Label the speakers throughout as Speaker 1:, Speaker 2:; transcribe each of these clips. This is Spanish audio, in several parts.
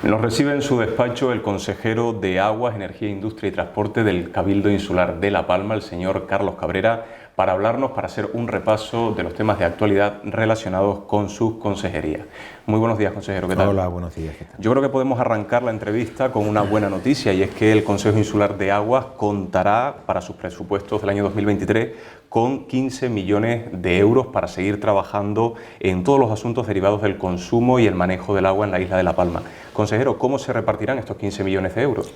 Speaker 1: Nos recibe en su despacho el consejero de Aguas, Energía, Industria y Transporte del Cabildo Insular de La Palma, el señor Carlos Cabrera, para hablarnos, para hacer un repaso de los temas de actualidad relacionados con su consejería. Muy buenos días, consejero, ¿qué tal?
Speaker 2: Hola, buenos días, ¿qué tal?
Speaker 1: Yo creo que podemos arrancar la entrevista con una buena noticia, y es que el Consejo Insular de Aguas contará para sus presupuestos del año 2023 con 15 millones de euros para seguir trabajando en todos los asuntos derivados del consumo y el manejo del agua en la isla de La Palma. Consejero, ¿cómo se repartirán estos 15 millones de euros?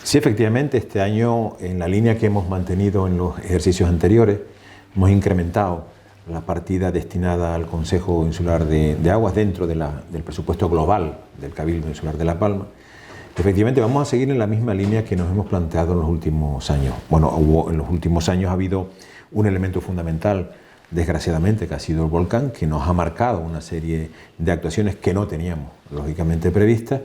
Speaker 2: Sí, efectivamente, este año, en la línea que hemos mantenido en los ejercicios anteriores, hemos incrementado la partida destinada al Consejo Insular de Aguas dentro del presupuesto global del Cabildo Insular de La Palma. Efectivamente, vamos a seguir en la misma línea que nos hemos planteado en los últimos años. Bueno, en los últimos años ha habido un elemento fundamental, desgraciadamente, que ha sido el volcán, que nos ha marcado una serie de actuaciones que no teníamos, lógicamente, previstas,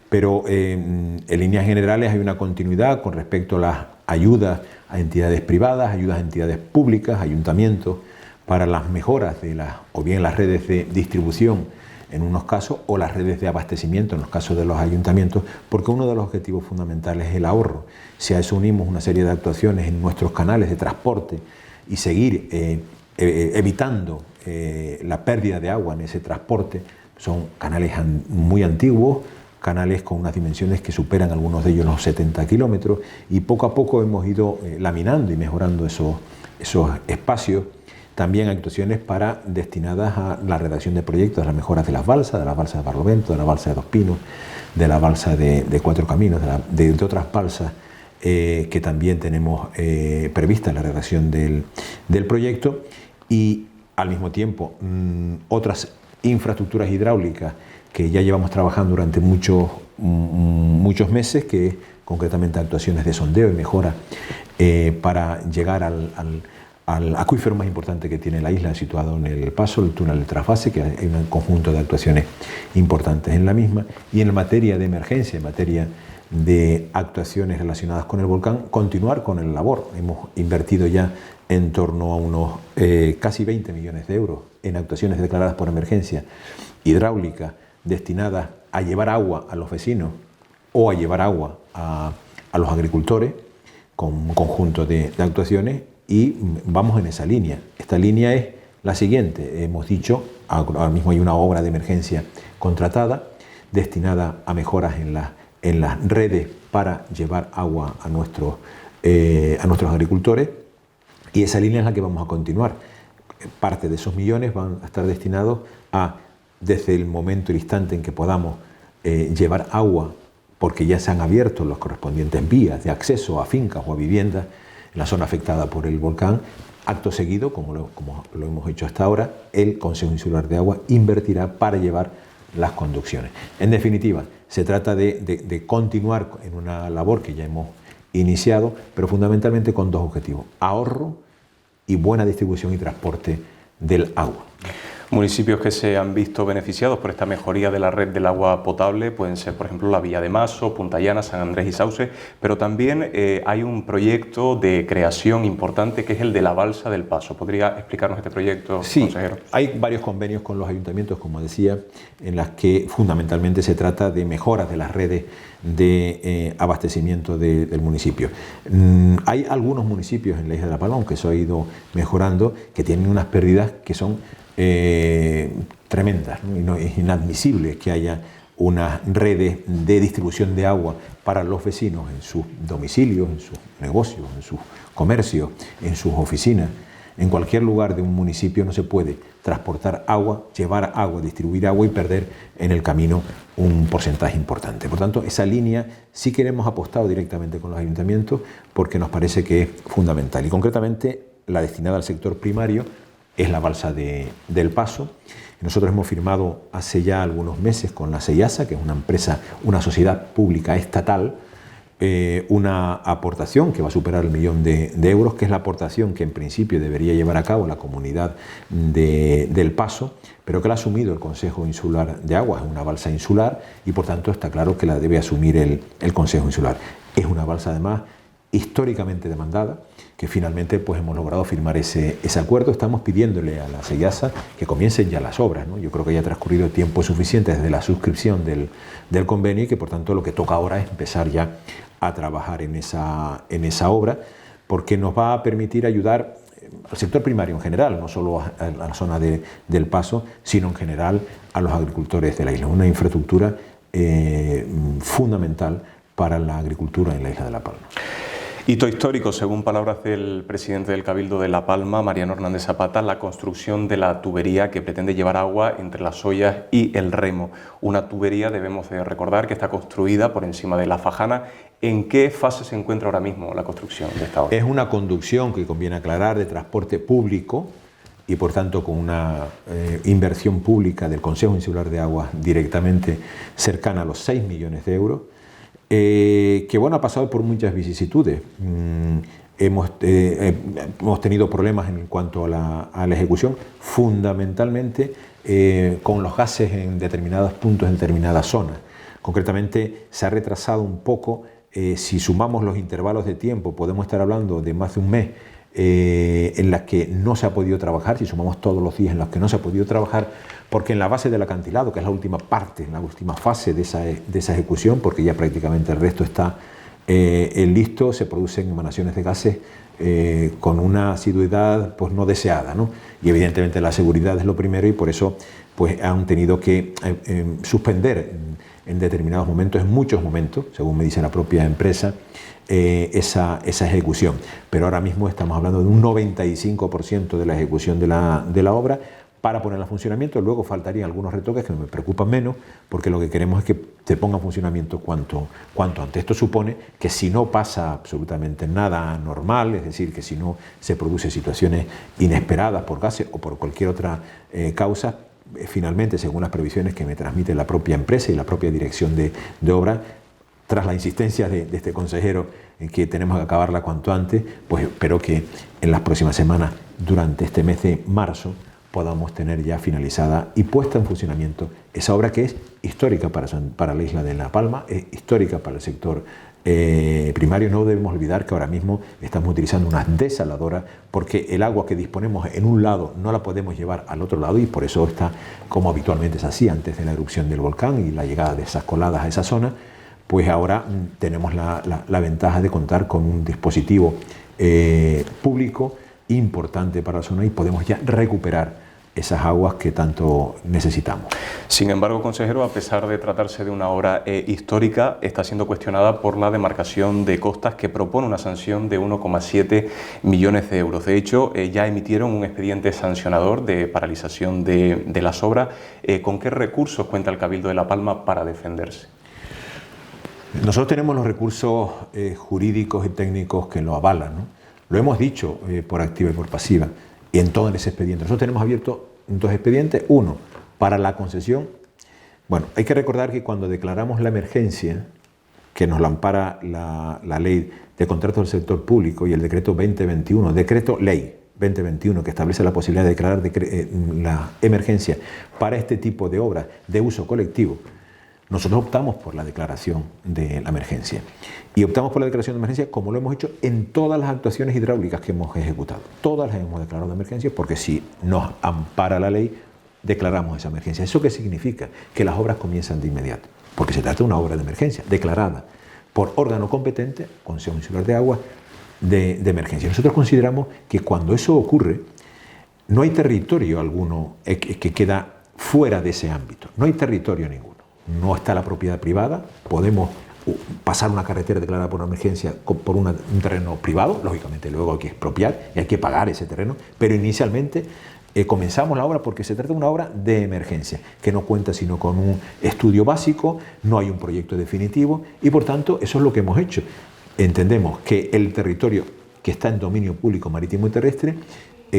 Speaker 2: pero en líneas generales hay una continuidad con respecto a las ayudas a entidades privadas, ayudas a entidades públicas, ayuntamientos, para las mejoras de o bien las redes de distribución en unos casos o las redes de abastecimiento en los casos de los ayuntamientos, porque uno de los objetivos fundamentales es el ahorro. Si a eso unimos una serie de actuaciones en nuestros canales de transporte y seguir evitando la pérdida de agua en ese transporte, son canales muy antiguos, canales con unas dimensiones que superan algunos de ellos los 70 kilómetros, y poco a poco hemos ido laminando y mejorando esos espacios. También actuaciones destinadas a la redacción de proyectos, a las mejoras de las balsas de Barlovento, de la balsa de Dos Pinos, de la balsa de Cuatro Caminos, de otras balsas que también tenemos prevista la redacción del proyecto, y al mismo tiempo otras infraestructuras hidráulicas que ya llevamos trabajando durante muchos meses, que concretamente actuaciones de sondeo y mejora para llegar al acuífero más importante que tiene la isla, situado en el paso, el túnel de trasvase, que hay un conjunto de actuaciones importantes en la misma. Y en materia de emergencia, en materia de actuaciones relacionadas con el volcán, continuar con el labor. Hemos invertido ya en torno a unos casi 20 millones de euros en actuaciones declaradas por emergencia hidráulica, destinadas a llevar agua a los vecinos o a llevar agua a los agricultores, con un conjunto de actuaciones, y vamos en esa línea. Esta línea es la siguiente. Hemos dicho, ahora mismo hay una obra de emergencia contratada destinada a mejoras en las redes para llevar agua a nuestros agricultores, y esa línea es la que vamos a continuar. Parte de esos millones van a estar destinados a, desde el momento, el instante en que podamos llevar agua, porque ya se han abierto las correspondientes vías de acceso a fincas o a viviendas en la zona afectada por el volcán. Acto seguido, como lo hemos hecho hasta ahora, el Consejo Insular de Agua invertirá para llevar las conducciones. En definitiva, se trata de continuar en una labor que ya hemos iniciado, pero fundamentalmente con dos objetivos: ahorro y buena distribución y transporte del agua.
Speaker 1: Municipios que se han visto beneficiados por esta mejoría de la red del agua potable pueden ser, por ejemplo, la Villa de Maso, Punta Llana, San Andrés y Sauce, pero también hay un proyecto de creación importante que es el de la Balsa del Paso. ¿Podría explicarnos este proyecto, consejero?
Speaker 2: Hay varios convenios con los ayuntamientos, como decía, en las que fundamentalmente se trata de mejoras de las redes de abastecimiento del municipio. Hay algunos municipios en la isla de La Palma, aunque eso ha ido mejorando, que tienen unas pérdidas que son tremendas, ¿no? Y no es inadmisible que haya unas redes de distribución de agua para los vecinos en sus domicilios, en sus negocios, en sus comercios, en sus oficinas. En cualquier lugar de un municipio no se puede transportar agua, llevar agua, distribuir agua y perder en el camino un porcentaje importante. Por tanto, esa línea sí que hemos apostado directamente con los ayuntamientos, porque nos parece que es fundamental. Y concretamente la destinada al sector primario es la balsa del Paso. Nosotros hemos firmado hace ya algunos meses con la SEIASA, que es una empresa, una sociedad pública estatal, una aportación que va a superar el 1 millón de euros, que es la aportación que en principio debería llevar a cabo la comunidad del Paso, pero que la ha asumido el Consejo Insular de Aguas. Es una balsa insular y por tanto está claro que la debe asumir el Consejo Insular. Es una balsa además históricamente demandada. que finalmente pues hemos logrado firmar ese acuerdo. Estamos pidiéndole a la SEIASA que comiencen ya las obras, ¿no? Yo creo que ya ha transcurrido tiempo suficiente desde la suscripción del convenio y que por tanto lo que toca ahora es empezar ya a trabajar en esa obra, porque nos va a permitir ayudar al sector primario en general, no solo a la zona del Paso, sino en general a los agricultores de la isla. Una infraestructura fundamental para la agricultura en la isla de La Palma.
Speaker 1: Hito histórico, según palabras del presidente del Cabildo de La Palma, Mariano Hernández Zapata, la construcción de la tubería que pretende llevar agua entre Las Ollas y El Remo. Una tubería, debemos de recordar, que está construida por encima de La Fajana. ¿En qué fase se encuentra ahora mismo la construcción de esta obra?
Speaker 2: Es una conducción, que conviene aclarar, de transporte público y por tanto con una inversión pública del Consejo Insular de Aguas directamente cercana a los 6 millones de euros. Que bueno, ha pasado por muchas vicisitudes. Hemos tenido problemas en cuanto a la ejecución, fundamentalmente con los gases en determinados puntos, en determinadas zonas. Concretamente, se ha retrasado un poco. Si sumamos los intervalos de tiempo, podemos estar hablando de más de un mes en las que no se ha podido trabajar, si sumamos todos los días en los que no se ha podido trabajar, porque en la base del acantilado, que es la última parte, la última fase de esa ejecución, porque ya prácticamente el resto está listo, se producen emanaciones de gases con una asiduidad pues no deseada, ¿no? Y evidentemente la seguridad es lo primero, y por eso pues han tenido que suspender en determinados momentos, en muchos momentos, según me dice la propia empresa, esa ejecución. Pero ahora mismo estamos hablando de un 95% de la ejecución de la obra para ponerla en funcionamiento. Luego faltarían algunos retoques que me preocupan menos, porque lo que queremos es que se ponga en funcionamiento cuanto antes. Esto supone que si no pasa absolutamente nada normal, es decir, que si no se producen situaciones inesperadas por gases o por cualquier otra causa, finalmente, según las previsiones que me transmite la propia empresa y la propia dirección de obra, tras la insistencia de este consejero en que tenemos que acabarla cuanto antes, pues espero que en las próximas semanas, durante este mes de marzo, podamos tener ya finalizada y puesta en funcionamiento esa obra que es histórica para la isla de La Palma, es histórica para el sector primario. No debemos olvidar que ahora mismo estamos utilizando una desaladora, porque el agua que disponemos en un lado no la podemos llevar al otro lado, y por eso está, como habitualmente se hacía antes de la erupción del volcán y la llegada de esas coladas a esa zona, pues ahora tenemos la ventaja de contar con un dispositivo público importante para la zona, y podemos ya recuperar esas aguas que tanto necesitamos.
Speaker 1: Sin embargo, consejero, a pesar de tratarse de una obra histórica, está siendo cuestionada por la demarcación de costas, que propone una sanción de 1,7 millones de euros. De hecho, ya emitieron un expediente sancionador de paralización de las obras. ¿Con qué recursos cuenta el Cabildo de La Palma para defenderse?
Speaker 2: Nosotros tenemos los recursos jurídicos y técnicos que lo avalan, ¿no? Lo hemos dicho por activa y por pasiva, y en todo ese expediente. Nosotros tenemos abiertos dos expedientes. Uno, para la concesión. Bueno, hay que recordar que cuando declaramos la emergencia, que nos la ampara la ley de contratos del sector público y el decreto 2021, decreto ley 2021, que establece la posibilidad de declarar la emergencia para este tipo de obras de uso colectivo, nosotros optamos por la declaración de la emergencia. Y optamos por la declaración de emergencia como lo hemos hecho en todas las actuaciones hidráulicas que hemos ejecutado. Todas las hemos declarado de emergencia, porque si nos ampara la ley, declaramos esa emergencia. ¿Eso qué significa? Que las obras comienzan de inmediato, porque se trata de una obra de emergencia declarada por órgano competente, Consejo Insular de Aguas, de emergencia. Nosotros consideramos que cuando eso ocurre, no hay territorio alguno que queda fuera de ese ámbito. No hay territorio ninguno. No está la propiedad privada. Podemos pasar una carretera declarada por una emergencia por un terreno privado. Lógicamente luego hay que expropiar y hay que pagar ese terreno, pero inicialmente comenzamos la obra porque se trata de una obra de emergencia, que no cuenta sino con un estudio básico, no hay un proyecto definitivo, y por tanto eso es lo que hemos hecho. Entendemos que el territorio que está en dominio público marítimo y terrestre,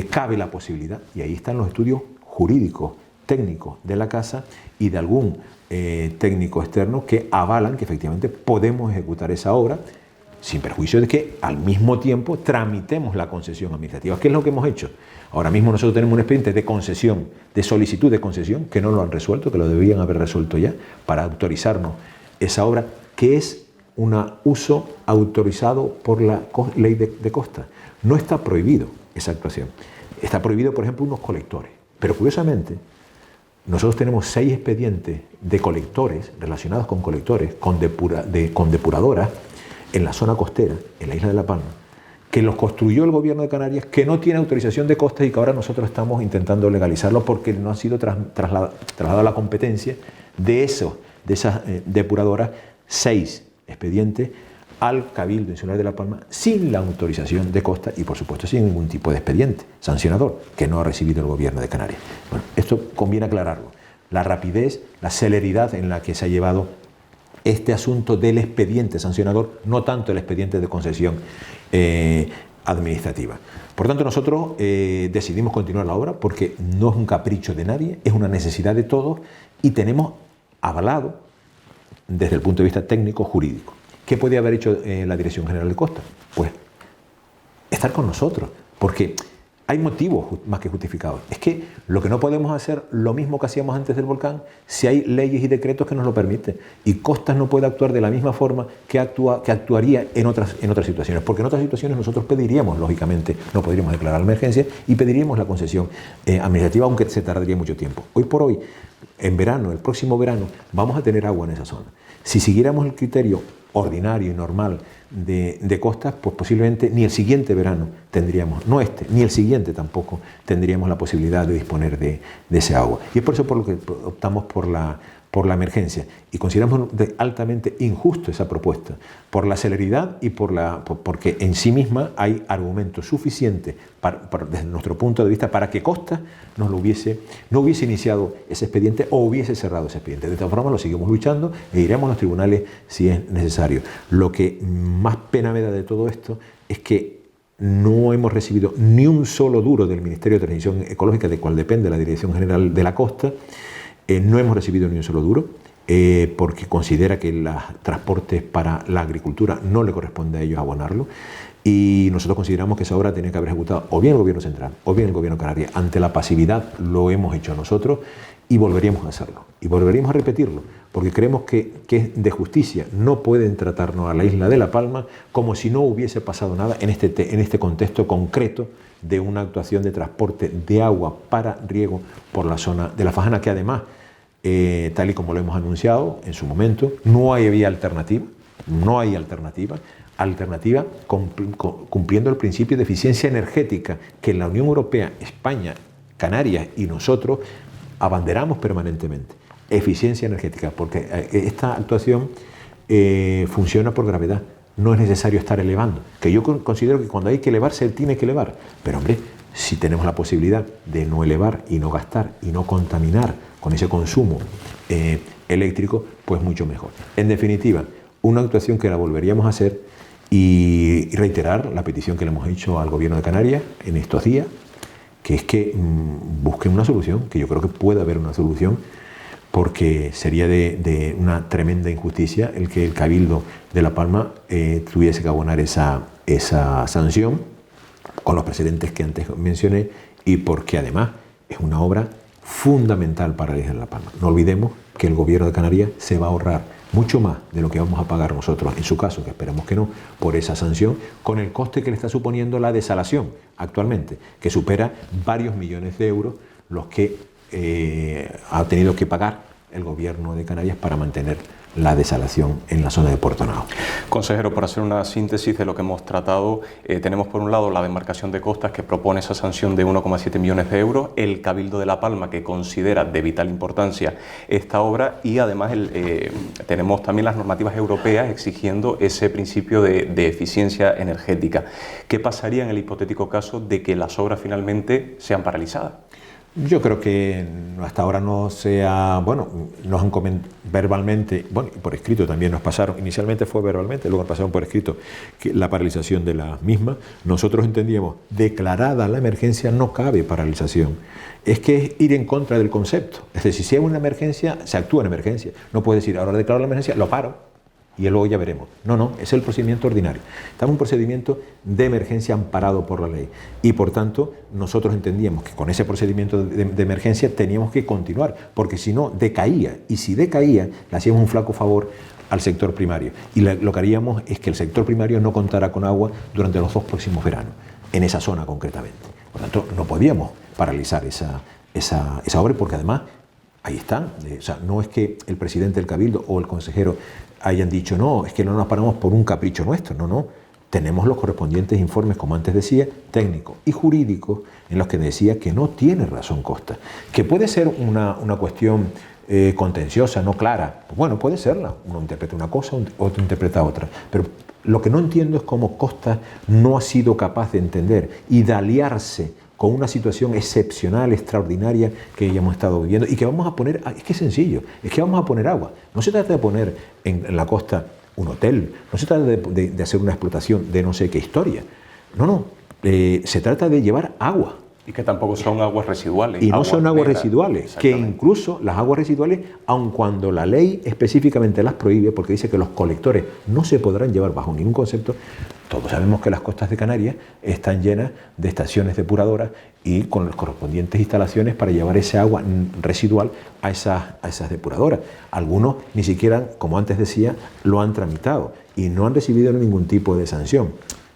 Speaker 2: cabe la posibilidad, y ahí están los estudios jurídicos, técnicos de la casa y de algún técnico externo que avalan que efectivamente podemos ejecutar esa obra, sin perjuicio de que al mismo tiempo tramitemos la concesión administrativa. ¿Qué es lo que hemos hecho? Ahora mismo nosotros tenemos un expediente de concesión, de solicitud de concesión, que no lo han resuelto, que lo deberían haber resuelto ya, para autorizarnos esa obra, que es un uso autorizado por la ley de costas. No está prohibido esa actuación. Está prohibido, por ejemplo, unos colectores. Pero curiosamente, nosotros tenemos 6 expedientes de colectores, relacionados con colectores, con depuradoras, en la zona costera, en la isla de La Palma, que los construyó el gobierno de Canarias, que no tiene autorización de costas y que ahora nosotros estamos intentando legalizarlo porque no ha sido trasladada la competencia de esas depuradoras, 6 expedientes, al Cabildo Insular de La Palma sin la autorización de costas y, por supuesto, sin ningún tipo de expediente sancionador que no ha recibido el gobierno de Canarias. Bueno, esto conviene aclararlo. La rapidez, la celeridad en la que se ha llevado este asunto del expediente sancionador, no tanto el expediente de concesión administrativa. Por tanto, nosotros decidimos continuar la obra porque no es un capricho de nadie, es una necesidad de todos y tenemos avalado desde el punto de vista técnico-jurídico. ¿Qué podía haber hecho la Dirección General de Costas? Pues estar con nosotros, porque hay motivos más que justificados. Es que lo que no podemos hacer lo mismo que hacíamos antes del volcán si hay leyes y decretos que nos lo permiten. Y Costas no puede actuar de la misma forma que actuaría en otras situaciones. Porque en otras situaciones nosotros pediríamos, lógicamente, no podríamos declarar la emergencia y pediríamos la concesión administrativa, aunque se tardaría mucho tiempo. Hoy por hoy, en verano, el próximo verano, vamos a tener agua en esa zona. Si siguiéramos el criterio ordinario y normal de Costas, pues posiblemente ni el siguiente verano tendríamos, no este, ni el siguiente tampoco tendríamos la posibilidad de disponer de ese agua. Y es por eso por lo que optamos por la emergencia y consideramos altamente injusto esa propuesta, por la celeridad y porque en sí misma hay argumentos suficientes desde nuestro punto de vista para que Costas no hubiese iniciado ese expediente o hubiese cerrado ese expediente. De todas formas lo seguimos luchando e iremos a los tribunales si es necesario. Lo que más pena me da de todo esto es que no hemos recibido ni un solo duro del Ministerio de Transición Ecológica, de cual depende la Dirección General de la Costa. No hemos recibido ni un solo duro porque considera que los transportes para la agricultura no le corresponde a ellos abonarlo y nosotros consideramos que esa obra tenía que haber ejecutado o bien el Gobierno Central o bien el Gobierno Canario. Ante la pasividad lo hemos hecho nosotros y volveríamos a hacerlo y volveríamos a repetirlo porque creemos que es de justicia. No pueden tratarnos a la isla de La Palma como si no hubiese pasado nada en este contexto concreto de una actuación de transporte de agua para riego por la zona de La Fajana, que además, tal y como lo hemos anunciado en su momento, no hay alternativa cumpliendo el principio de eficiencia energética que la Unión Europea, España, Canarias y nosotros abanderamos permanentemente. Eficiencia energética, porque esta actuación funciona por gravedad. No es necesario estar elevando, que yo considero que cuando hay que elevar se tiene que elevar, pero hombre, si tenemos la posibilidad de no elevar y no gastar y no contaminar con ese consumo eléctrico, pues mucho mejor. En definitiva, una actuación que la volveríamos a hacer y reiterar la petición que le hemos hecho al Gobierno de Canarias en estos días, que es que busquen una solución, que yo creo que puede haber una solución, porque sería de una tremenda injusticia el que el Cabildo de La Palma tuviese que abonar esa sanción con los precedentes que antes mencioné y porque además es una obra fundamental para la isla de La Palma. No olvidemos que el Gobierno de Canarias se va a ahorrar mucho más de lo que vamos a pagar nosotros, en su caso, que esperemos que no, por esa sanción, con el coste que le está suponiendo la desalación actualmente, que supera varios millones de euros los que ha tenido que pagar el Gobierno de Canarias para mantener la desalación en la zona de Puerto Nao.
Speaker 1: Consejero, para hacer una síntesis de lo que hemos tratado, tenemos por un lado la demarcación de Costas que propone esa sanción de 1,7 millones de euros, el Cabildo de La Palma que considera de vital importancia esta obra y además tenemos también las normativas europeas exigiendo ese principio de eficiencia energética. ¿Qué pasaría en el hipotético caso de que las obras finalmente sean paralizadas?
Speaker 2: Yo creo que hasta ahora no sea, bueno, nos han comentado verbalmente, bueno, y por escrito también nos pasaron, inicialmente fue verbalmente, luego nos pasaron por escrito que la paralización de la misma. Nosotros entendíamos, declarada la emergencia no cabe paralización. Es que es ir en contra del concepto. Es decir, si hay una emergencia, se actúa en emergencia. No puedes decir, ahora declaro la emergencia, lo paro y luego ya veremos. No, es el procedimiento ordinario. Estamos en un procedimiento de emergencia amparado por la ley y por tanto nosotros entendíamos que con ese procedimiento de emergencia teníamos que continuar porque si no decaía y si decaía le hacíamos un flaco favor al sector primario. Y lo que haríamos es que el sector primario no contara con agua durante los 2 próximos veranos, en esa zona concretamente. Por lo tanto, no podíamos paralizar esa obra, porque además ahí están. O sea, no es que el presidente del Cabildo o el consejero hayan dicho no, es que no nos paramos por un capricho nuestro, no. Tenemos los correspondientes informes, como antes decía, técnicos y jurídicos, en los que decía que no tiene razón Costa. Que puede ser una cuestión contenciosa, no clara. Pues bueno, puede serla. Uno interpreta una cosa, otro interpreta otra. Pero lo que no entiendo es cómo Costa no ha sido capaz de entender y de aliarse con una situación excepcional, extraordinaria que ya hemos estado viviendo y que vamos a poner, es que es sencillo, es que vamos a poner agua. No se trata de poner en la costa un hotel, no se trata de hacer una explotación de no sé qué historia. No, se trata de llevar agua.
Speaker 1: Y que tampoco son aguas residuales.
Speaker 2: Y no son aguas residuales, que incluso las aguas residuales, aun cuando la ley específicamente las prohíbe, porque dice que los colectores no se podrán llevar bajo ningún concepto, todos sabemos que las costas de Canarias están llenas de estaciones depuradoras y con las correspondientes instalaciones para llevar ese agua residual a esas depuradoras. Algunos ni siquiera, como antes decía, lo han tramitado y no han recibido ningún tipo de sanción.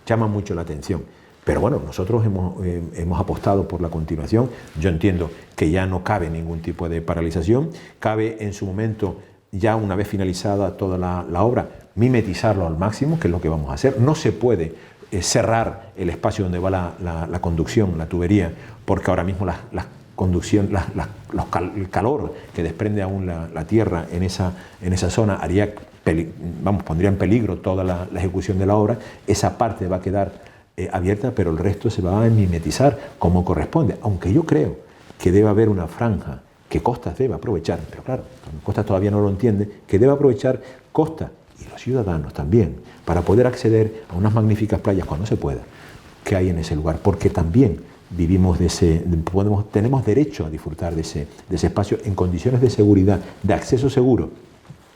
Speaker 2: Llama mucho la atención. Pero bueno, nosotros hemos apostado por la continuación. Yo entiendo que ya no cabe ningún tipo de paralización. Cabe en su momento, ya una vez finalizada toda la obra, mimetizarlo al máximo, que es lo que vamos a hacer. No se puede cerrar el espacio donde va la conducción, la tubería, porque ahora mismo el calor que desprende aún la tierra en esa zona pondría en peligro toda la ejecución de la obra. Esa parte va a quedar abierta, pero el resto se va a mimetizar como corresponde, aunque yo creo que debe haber una franja que Costas debe aprovechar, pero claro, Costas todavía no lo entiende, que debe aprovechar Costas y los ciudadanos también, para poder acceder a unas magníficas playas cuando se pueda, que hay en ese lugar, porque también vivimos tenemos derecho a disfrutar de ese espacio en condiciones de seguridad, de acceso seguro,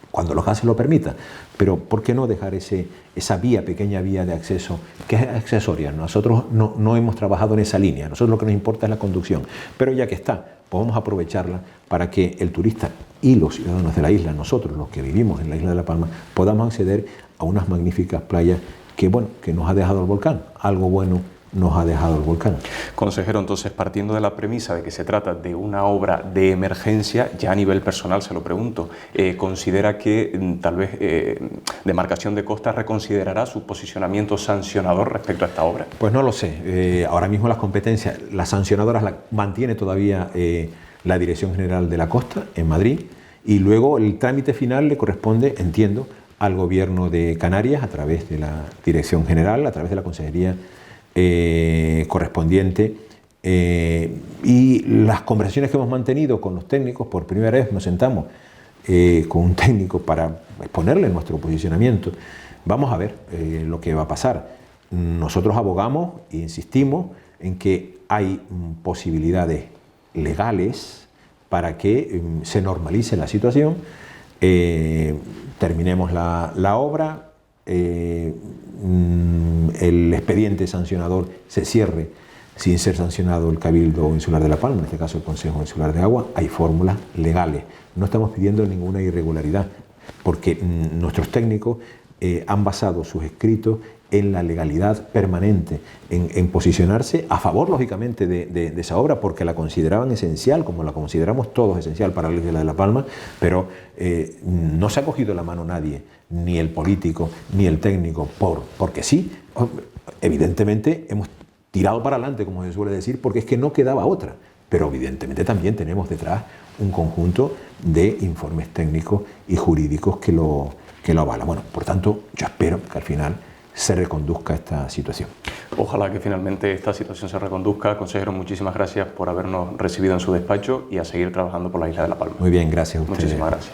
Speaker 2: cuando los gases lo permitan, pero ¿por qué no dejar esa pequeña vía de acceso que es accesoria? Nosotros no hemos trabajado en esa línea, nosotros lo que nos importa es la conducción, pero ya que está, pues vamos a aprovecharla para que el turista y los ciudadanos de la isla, nosotros los que vivimos en la isla de La Palma, podamos acceder a unas magníficas playas que nos ha dejado el volcán, algo bueno nos ha dejado el volcán.
Speaker 1: Consejero, entonces, partiendo de la premisa de que se trata de una obra de emergencia, ya a nivel personal se lo pregunto, ¿considera que tal vez Demarcación de Costas reconsiderará su posicionamiento sancionador respecto a esta obra?
Speaker 2: Pues no lo sé. Ahora mismo las competencias, las sancionadoras las mantiene todavía la Dirección General de la Costa en Madrid, y luego el trámite final le corresponde, entiendo, al Gobierno de Canarias a través de la Dirección General, a través de la Consejería correspondiente, y las conversaciones que hemos mantenido con los técnicos, por primera vez nos sentamos con un técnico para exponerle nuestro posicionamiento. Vamos a ver lo que va a pasar. Nosotros abogamos e insistimos en que hay posibilidades legales para que se normalice la situación, terminemos la obra, el expediente sancionador se cierre sin ser sancionado el Cabildo Insular de La Palma, en este caso el Consejo Insular de Agua. Hay fórmulas legales. No estamos pidiendo ninguna irregularidad, porque nuestros técnicos han basado sus escritos en la legalidad permanente, en posicionarse a favor, lógicamente, de esa obra, porque la consideraban esencial, como la consideramos todos esencial para la isla de La Palma, pero no se ha cogido la mano nadie, ni el político, ni el técnico, porque sí, evidentemente hemos tirado para adelante, como se suele decir, porque es que no quedaba otra, pero evidentemente también tenemos detrás un conjunto de informes técnicos y jurídicos que lo avalan. Bueno, por tanto, yo espero que al final se reconduzca esta situación.
Speaker 1: Ojalá que finalmente esta situación se reconduzca. Consejero, muchísimas gracias por habernos recibido en su despacho y a seguir trabajando por la isla de La Palma.
Speaker 2: Muy bien, gracias a ustedes.
Speaker 1: Muchísimas gracias.